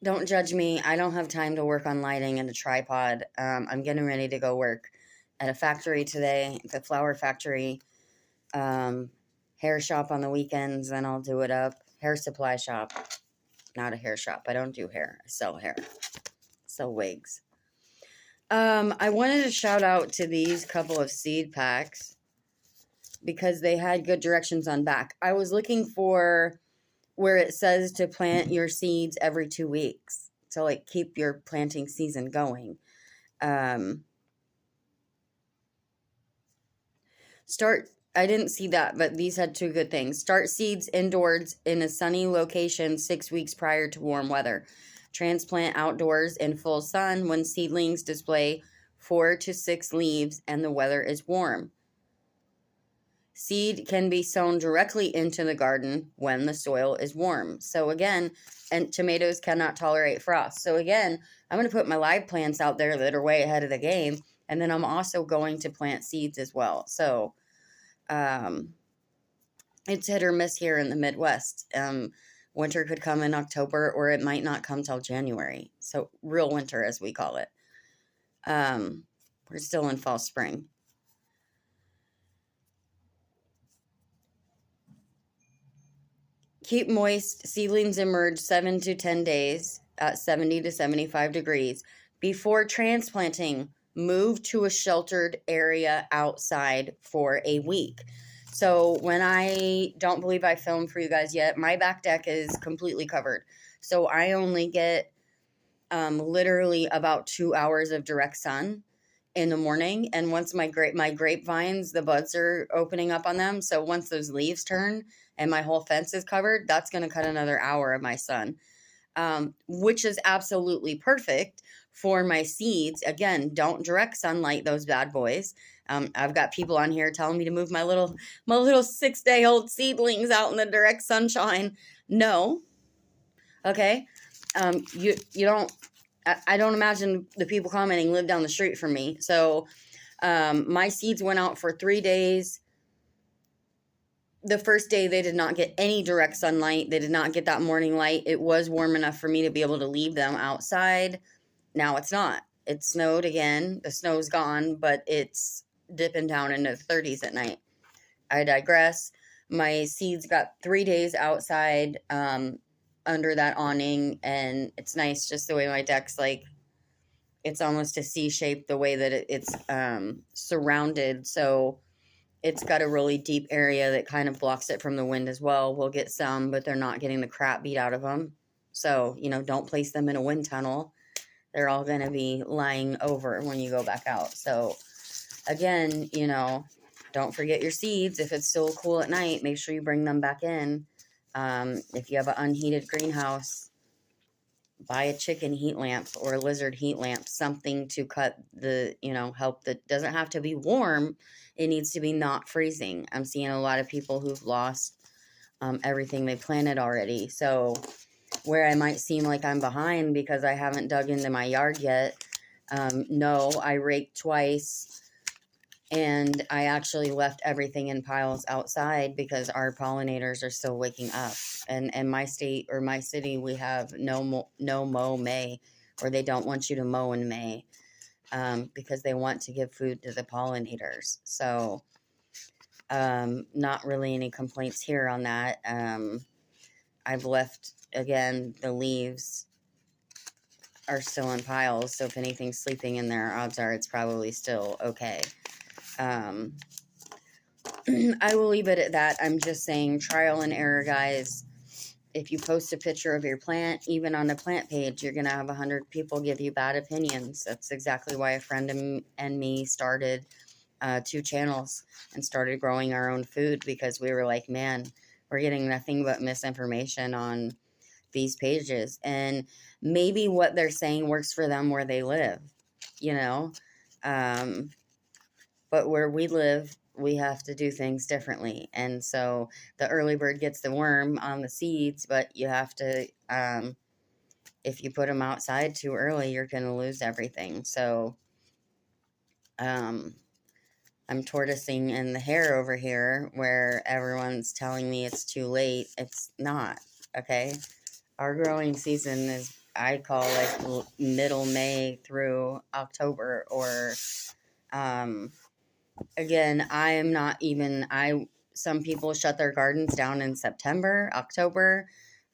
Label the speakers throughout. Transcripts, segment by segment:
Speaker 1: Don't judge me. I don't have time to work on lighting and a tripod. I'm getting ready to go work at a factory today, the flower factory, hair shop on the weekends, then I'll do it up. Hair supply shop, not a hair shop. I don't do hair. I sell hair. Sell wigs. I wanted to shout out to these couple of seed packs because they had good directions on back. I was looking for where it says to plant your seeds every 2 weeks to like keep your planting season going. I didn't see that, but these had two good things. Start seeds indoors in a sunny location 6 weeks prior to warm weather. Transplant outdoors in full sun when seedlings display 4 to 6 leaves and the weather is warm. Seed can be sown directly into the garden when the soil is warm. So again, and tomatoes cannot tolerate frost. So again, I'm going to put my live plants out there that are way ahead of the game. And then I'm also going to plant seeds as well. So it's hit or miss here in the Midwest. Winter could come in October or it might not come till January. So real winter, as we call it. We're still in fall spring. Keep moist. Seedlings emerge 7 to 10 days at 70 to 75 degrees. Before transplanting, move to a sheltered area outside for a week. So when I don't believe I filmed for you guys yet, my back deck is completely covered. So I only get literally about 2 hours of direct sun in the morning. And once my grapevines, the buds are opening up on them. So once those leaves turn and my whole fence is covered, that's going to cut another hour of my sun, which is absolutely perfect for my seeds. Again, don't direct sunlight those bad boys. I've got people on here telling me to move my little 6-day-old seedlings out in the direct sunshine. No. Okay. You don't, I don't imagine the people commenting live down the street from me. So, my seeds went out for 3 days. The first day they did not get any direct sunlight. They did not get that morning light. It was warm enough for me to be able to leave them outside. Now it's not. It snowed again. The snow's gone, but it's dipping down into the 30s at night. I digress. My seeds got 3 days outside, under that awning, and it's nice just the way my deck's like, it's almost a C shape the way that it's surrounded. So it's got a really deep area that kind of blocks it from the wind as well. We'll get some, but they're not getting the crap beat out of them. So, don't place them in a wind tunnel. They're all going to be lying over when you go back out. So again, don't forget your seeds. If it's still cool at night, make sure you bring them back in. If you have an unheated greenhouse, buy a chicken heat lamp or a lizard heat lamp, something to cut the, help. That doesn't have to be warm. It needs to be not freezing. I'm seeing a lot of people who've lost everything they planted already. So where I might seem like I'm behind because I haven't dug into my yard yet, no, I raked twice. And I actually left everything in piles outside because our pollinators are still waking up. And in my state or my city, we have no mow May, or they don't want you to mow in May, because they want to give food to the pollinators. So not really any complaints here on that. I've left, again, the leaves are still in piles. So if anything's sleeping in there, odds are it's probably still okay. I will leave it at that. I'm just saying trial and error, guys. If you post a picture of your plant, even on the plant page, you're going to have 100 people give you bad opinions. That's exactly why a friend and me started 2 channels and started growing our own food, because we were like, man, we're getting nothing but misinformation on these pages. And maybe what they're saying works for them where they live, but where we live, we have to do things differently. And so the early bird gets the worm on the seeds, but you have to, if you put them outside too early, you're going to lose everything. So I'm tortoising in the hair over here where everyone's telling me it's too late. It's not, okay? Our growing season is I call like middle May through October, or again, I am not even, some people shut their gardens down in September, October.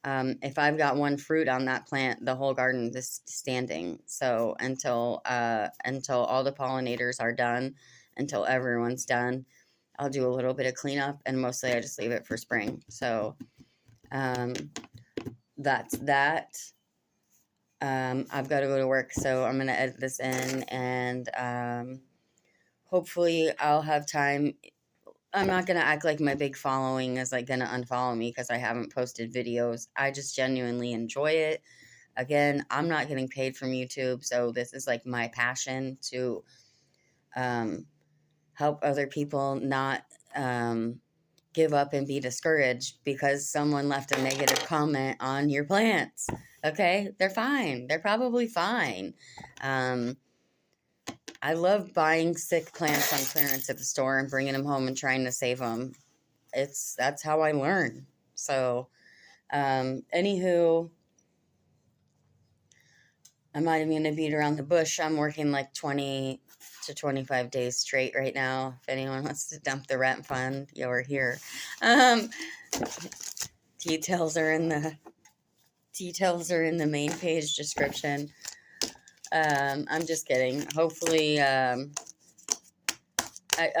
Speaker 1: If I've got one fruit on that plant, the whole garden is standing. So until all the pollinators are done, until everyone's done, I'll do a little bit of cleanup, and mostly I just leave it for spring. So that's that. I've got to go to work, so I'm going to edit this in, and hopefully I'll have time. I'm not going to act like my big following is like going to unfollow me because I haven't posted videos. I just genuinely enjoy it. Again, I'm not getting paid from YouTube, so this is like my passion to help other people not give up and be discouraged because someone left a negative comment on your plants. Okay, they're fine. They're probably fine. I love buying sick plants on clearance at the store and bringing them home and trying to save them. That's how I learn. So, anywho, I'm not even going to beat around the bush. I'm working like 20 to 25 days straight right now. If anyone wants to dump the rent fund, you're here. Details are in the main page description. I'm just kidding. Hopefully, I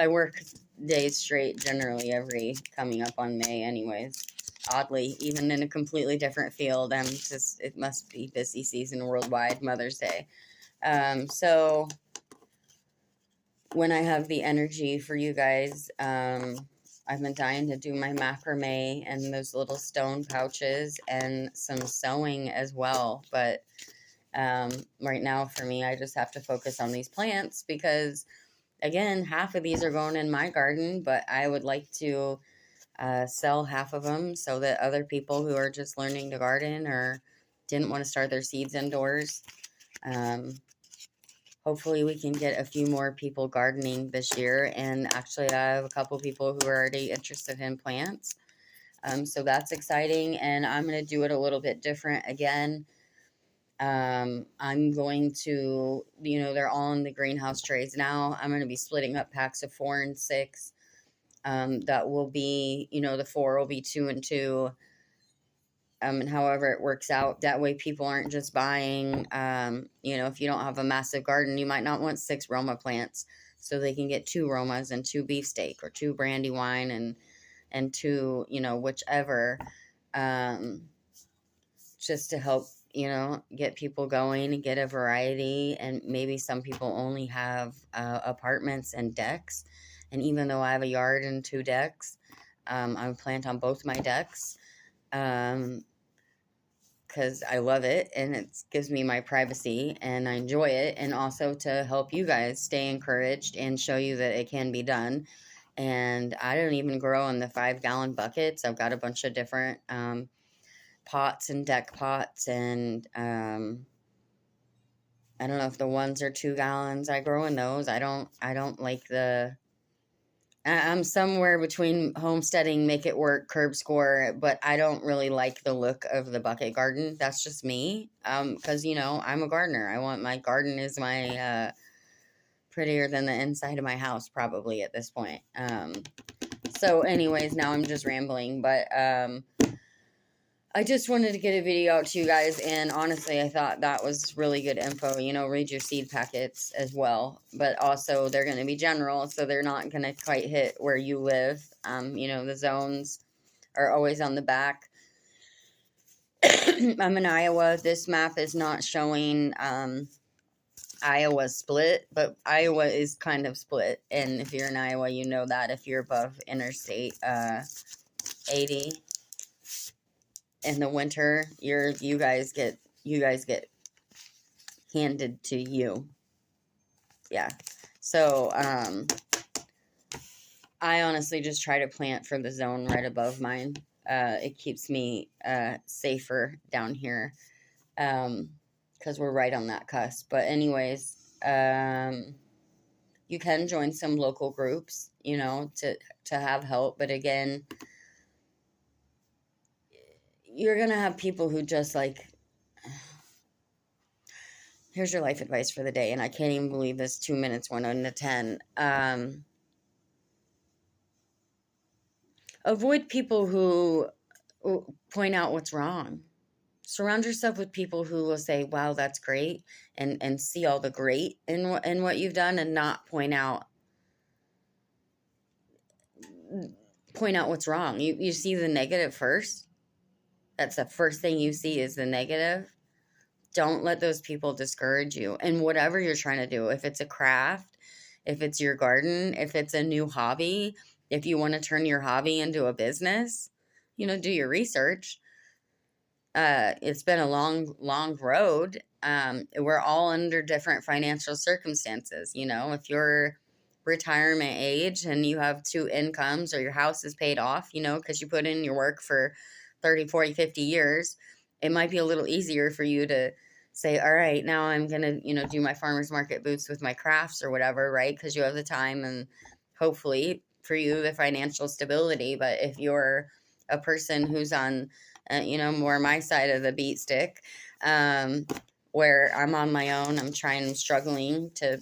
Speaker 1: work days straight generally coming up on May anyways. Oddly, even in a completely different field, it must be busy season worldwide, Mother's Day. So when I have the energy for you guys, I've been dying to do my macrame and those little stone pouches and some sewing as well. But right now for me, I just have to focus on these plants because, again, half of these are going in my garden, but I would like to sell half of them so that other people who are just learning to garden or didn't want to start their seeds indoors, hopefully we can get a few more people gardening this year. And actually I have a couple people who are already interested in plants. So that's exciting, and I'm going to do it a little bit different again. I'm going to, they're all in the greenhouse trays now. I'm going to be splitting up packs of 4 and 6. That will be, the 4 will be 2 and 2. And however it works out, that way people aren't just buying, if you don't have a massive garden, you might not want 6 Roma plants, so they can get 2 Romas and 2 beefsteak or 2 Brandywine and 2, whichever, just to help, get people going and get a variety. And maybe some people only have apartments and decks. And even though I have a yard and 2 decks, I plant on both my decks because I love it and it gives me my privacy and I enjoy it. And also to help you guys stay encouraged and show you that it can be done. And I don't even grow in the 5-gallon buckets. I've got a bunch of different pots and deck pots, and I don't know if the ones are 2 gallons. I grow in those. I don't like I'm somewhere between homesteading, make it work, curb score, but I don't really like the look of the bucket garden. That's just me. Because I'm a gardener. I want my garden is my prettier than the inside of my house probably at this point. So anyways, now I'm just rambling, but I just wanted to get a video out to you guys, and honestly, I thought that was really good info. Read your seed packets as well, but also they're going to be general, so they're not going to quite hit where you live. The zones are always on the back. I'm in Iowa. This map is not showing Iowa split, but Iowa is kind of split, and if you're in Iowa, you know that if you're above Interstate 80. In the winter, you guys get handed to you. Yeah. So, I honestly just try to plant for the zone right above mine. It keeps me safer down here. Because we're right on that cusp. But anyways, you can join some local groups, to have help. But again, you're going to have people who just Here's your life advice for the day. And I can't even believe this 2 minutes went into 10. Avoid people who point out what's wrong. Surround yourself with people who will say, wow, that's great, and see all the great in what you've done, and not point out what's wrong. You see the negative first. That's the first thing you see is the negative. Don't let those people discourage you. And whatever you're trying to do, if it's a craft, if it's your garden, if it's a new hobby, if you want to turn your hobby into a business, do your research. It's been a long road. We're all under different financial circumstances. If you're retirement age and you have 2 incomes, or your house is paid off, because you put in your work for 30, 40, 50 years, it might be a little easier for you to say, all right, now I'm going to, do my farmer's market boots with my crafts or whatever, right? Because you have the time and hopefully for you, the financial stability. But if you're a person who's on, more my side of the beat stick, where I'm on my own, I'm struggling to,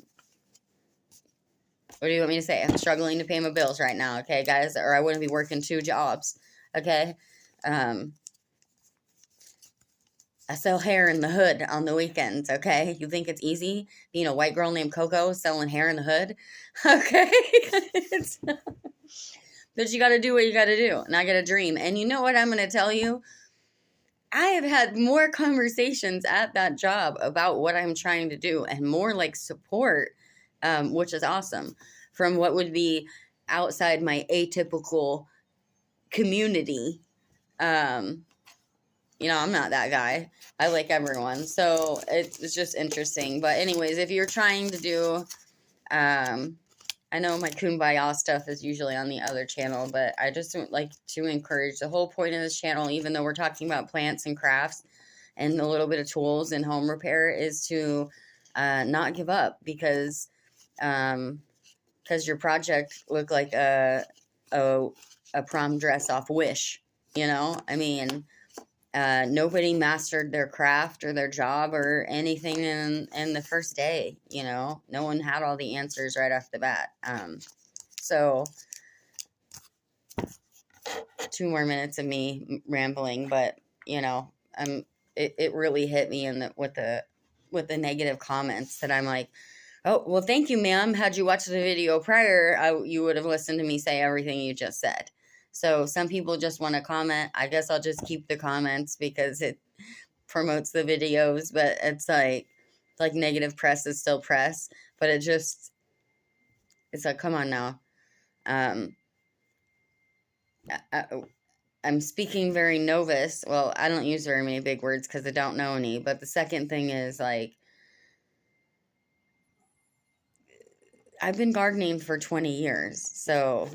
Speaker 1: what do you want me to say? I'm struggling to pay my bills right now, okay, guys? Or I wouldn't be working 2 jobs, okay? I sell hair in the hood on the weekends, okay? You think it's easy being a white girl named Coco selling hair in the hood? Okay? But you got to do what you got to do, and I got a dream. And you know what I'm going to tell you? I have had more conversations at that job about what I'm trying to do, and more like support, which is awesome, from what would be outside my atypical community. I'm not that guy. I like everyone. So it's just interesting. But anyways, if you're trying to do, I know my Kumbaya stuff is usually on the other channel, but I just don't like to encourage, the whole point of this channel, even though we're talking about plants and crafts and a little bit of tools and home repair, is to not give up, because your project looked like a prom dress off Wish, I mean, nobody mastered their craft or their job or anything in the first day. No one had all the answers right off the bat. So 2 more minutes of me rambling, but it really hit me with the negative comments, that I'm like, oh, well, thank you, ma'am. Had you watched the video prior, you would have listened to me say everything you just said. So some people just want to comment. I guess I'll just keep the comments because it promotes the videos, but it's like negative press is still press, but it's like, come on now. I'm speaking very novice. Well, I don't use very many big words because I don't know any, but the second thing is, like, I've been gardening for 20 years, so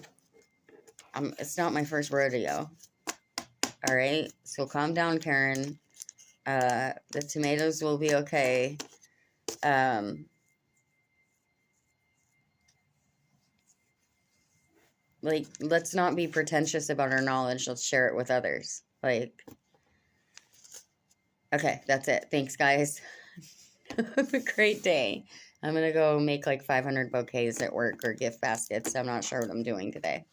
Speaker 1: it's not my first rodeo. All right, so calm down, Karen. The tomatoes will be okay. Like, let's not be pretentious about our knowledge. Let's share it with others. Like, okay, that's it. Thanks, guys. Have a great day. I'm going to go make like 500 bouquets at work, or gift baskets. I'm not sure what I'm doing today.